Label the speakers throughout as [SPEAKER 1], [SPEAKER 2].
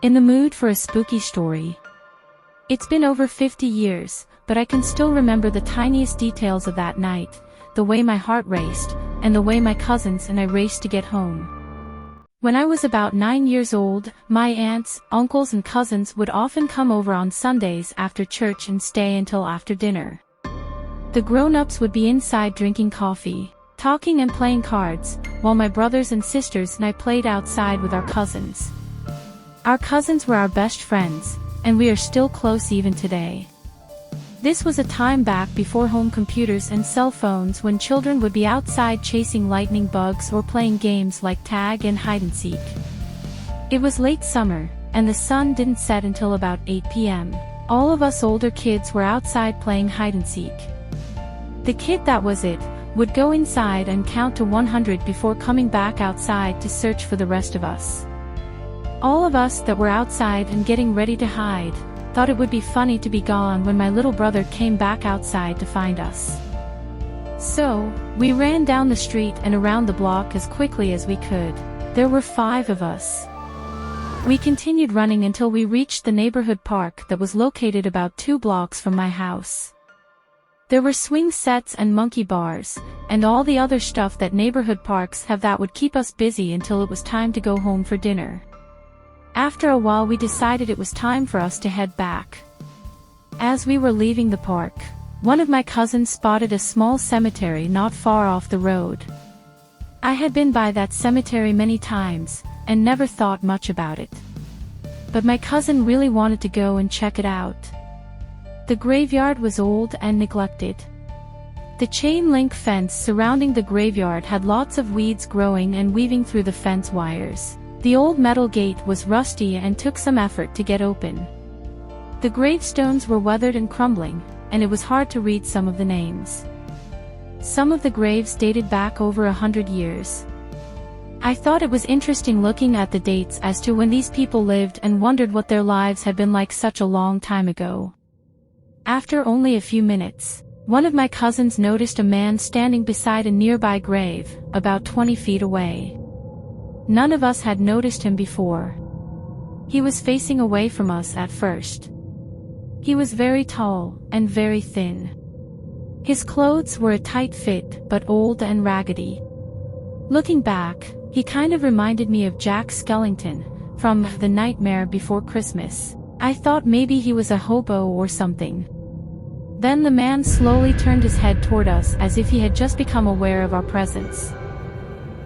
[SPEAKER 1] In the mood for a spooky story. It's been over 50 years, but I can still remember the tiniest details of that night, the way my heart raced, and the way my cousins and I raced to get home. When I was about 9 years old, my aunts, uncles and cousins would often come over on Sundays after church and stay until after dinner. The grown-ups would be inside drinking coffee, talking and playing cards, while my brothers and sisters and I played outside with our cousins. Our cousins were our best friends, and we are still close even today. This was a time back before home computers and cell phones when children would be outside chasing lightning bugs or playing games like tag and hide-and-seek. It was late summer, and the sun didn't set until about 8 p.m. All of us older kids were outside playing hide-and-seek. The kid that was it would go inside and count to 100 before coming back outside to search for the rest of us. All of us that were outside and getting ready to hide thought it would be funny to be gone when my little brother came back outside to find us. So, we ran down the street and around the block as quickly as we could. There were 5 of us. We continued running until we reached the neighborhood park that was located about 2 blocks from my house. There were swing sets and monkey bars, and all the other stuff that neighborhood parks have that would keep us busy until it was time to go home for dinner. After a while we decided it was time for us to head back. As we were leaving the park, one of my cousins spotted a small cemetery not far off the road. I had been by that cemetery many times, and never thought much about it. But my cousin really wanted to go and check it out. The graveyard was old and neglected. The chain-link fence surrounding the graveyard had lots of weeds growing and weaving through the fence wires. The old metal gate was rusty and took some effort to get open. The gravestones were weathered and crumbling, and it was hard to read some of the names. Some of the graves dated back over 100 years. I thought it was interesting looking at the dates as to when these people lived and wondered what their lives had been like such a long time ago. After only a few minutes, one of my cousins noticed a man standing beside a nearby grave, about 20 feet away. None of us had noticed him before. He was facing away from us at first. He was very tall, and very thin. His clothes were a tight fit, but old and raggedy. Looking back, he kind of reminded me of Jack Skellington, from The Nightmare Before Christmas. I thought maybe he was a hobo or something. Then the man slowly turned his head toward us as if he had just become aware of our presence.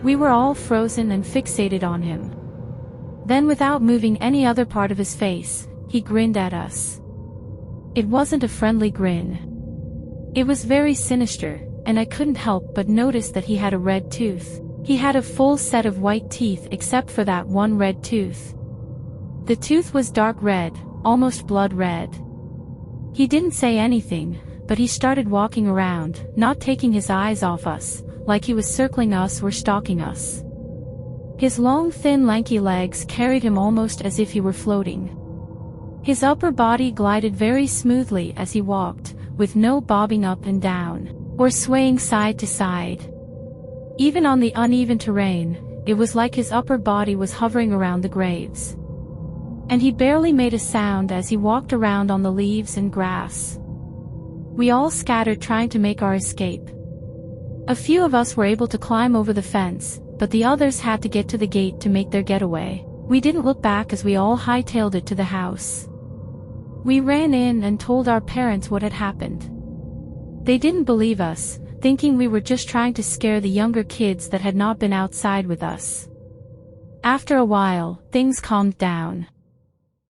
[SPEAKER 1] We were all frozen and fixated on him. Then without moving any other part of his face, he grinned at us. It wasn't a friendly grin. It was very sinister, and I couldn't help but notice that he had a red tooth. He had a full set of white teeth except for that one red tooth. The tooth was dark red, almost blood red. He didn't say anything, but he started walking around, not taking his eyes off us, like he was circling us or stalking us. His long thin lanky legs carried him almost as if he were floating. His upper body glided very smoothly as he walked, with no bobbing up and down, or swaying side to side. Even on the uneven terrain, it was like his upper body was hovering around the graves. And he barely made a sound as he walked around on the leaves and grass. We all scattered trying to make our escape. A few of us were able to climb over the fence, but the others had to get to the gate to make their getaway. We didn't look back as we all hightailed it to the house. We ran in and told our parents what had happened. They didn't believe us, thinking we were just trying to scare the younger kids that had not been outside with us. After a while, things calmed down.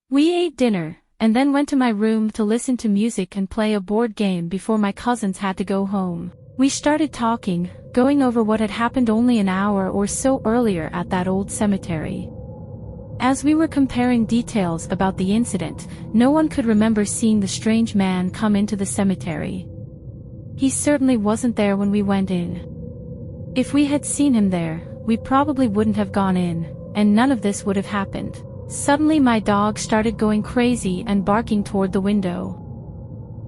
[SPEAKER 1] We ate dinner, and then went to my room to listen to music and play a board game before my cousins had to go home. We started talking, going over what had happened only an hour or so earlier at that old cemetery. As we were comparing details about the incident, no one could remember seeing the strange man come into the cemetery. He certainly wasn't there when we went in. If we had seen him there, we probably wouldn't have gone in, and none of this would have happened. Suddenly my dog started going crazy and barking toward the window.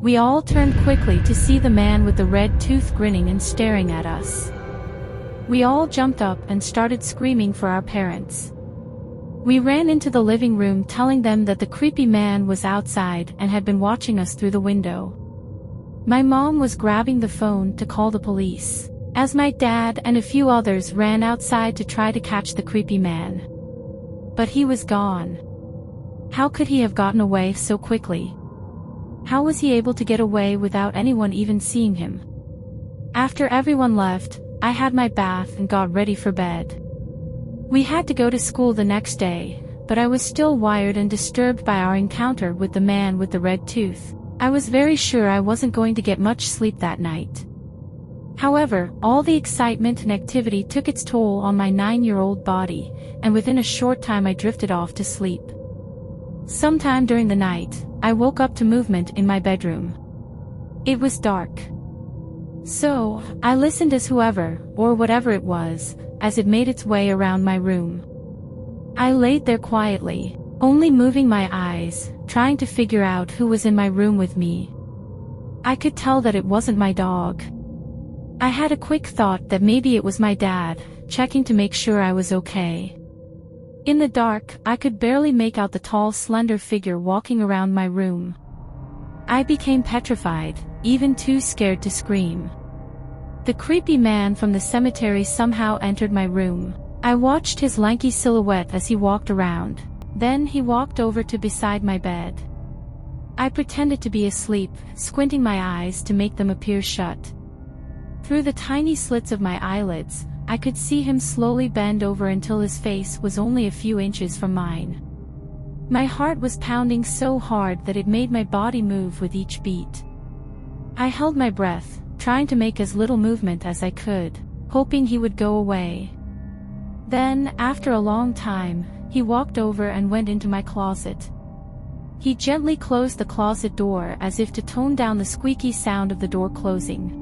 [SPEAKER 1] We all turned quickly to see the man with the red tooth grinning and staring at us. We all jumped up and started screaming for our parents. We ran into the living room telling them that the creepy man was outside and had been watching us through the window. My mom was grabbing the phone to call the police, as my dad and a few others ran outside to try to catch the creepy man. But he was gone. How could he have gotten away so quickly? How was he able to get away without anyone even seeing him? After everyone left, I had my bath and got ready for bed. We had to go to school the next day, but I was still wired and disturbed by our encounter with the man with the red tooth. I was very sure I wasn't going to get much sleep that night. However, all the excitement and activity took its toll on my 9-year-old body, and within a short time I drifted off to sleep. Sometime during the night, I woke up to movement in my bedroom. It was dark. So, I listened as whoever, or whatever it was, as it made its way around my room. I laid there quietly, only moving my eyes, trying to figure out who was in my room with me. I could tell that it wasn't my dog. I had a quick thought that maybe it was my dad, checking to make sure I was okay. In the dark, I could barely make out the tall, slender figure walking around my room. I became petrified, even too scared to scream. The creepy man from the cemetery somehow entered my room. I watched his lanky silhouette as he walked around. Then he walked over to beside my bed. I pretended to be asleep, squinting my eyes to make them appear shut. Through the tiny slits of my eyelids, I could see him slowly bend over until his face was only a few inches from mine. My heart was pounding so hard that it made my body move with each beat. I held my breath, trying to make as little movement as I could, hoping he would go away. Then, after a long time, he walked over and went into my closet. He gently closed the closet door as if to tone down the squeaky sound of the door closing.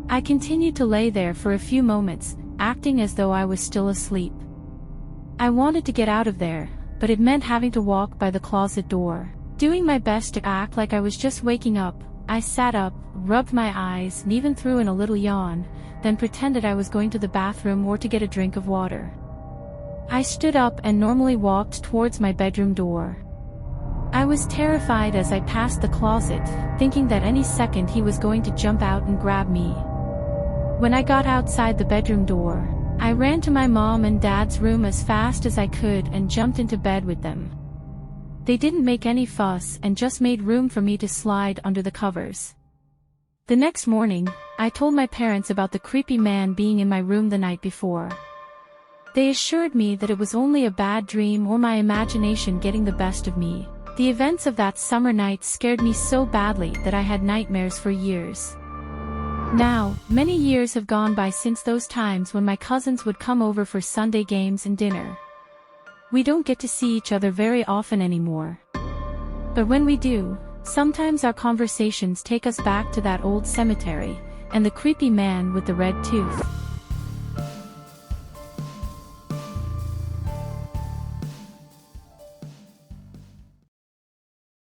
[SPEAKER 1] I continued to lay there for a few moments, acting as though I was still asleep. I wanted to get out of there, but it meant having to walk by the closet door. Doing my best to act like I was just waking up, I sat up, rubbed my eyes and even threw in a little yawn, then pretended I was going to the bathroom or to get a drink of water. I stood up and normally walked towards my bedroom door. I was terrified as I passed the closet, thinking that any second he was going to jump out and grab me. When I got outside the bedroom door, I ran to my mom and dad's room as fast as I could and jumped into bed with them. They didn't make any fuss and just made room for me to slide under the covers. The next morning, I told my parents about the creepy man being in my room the night before. They assured me that it was only a bad dream or my imagination getting the best of me. The events of that summer night scared me so badly that I had nightmares for years. Now, many years have gone by since those times when my cousins would come over for Sunday games and dinner. We don't get to see each other very often anymore. But when we do, sometimes our conversations take us back to that old cemetery, and the creepy man with the red tooth.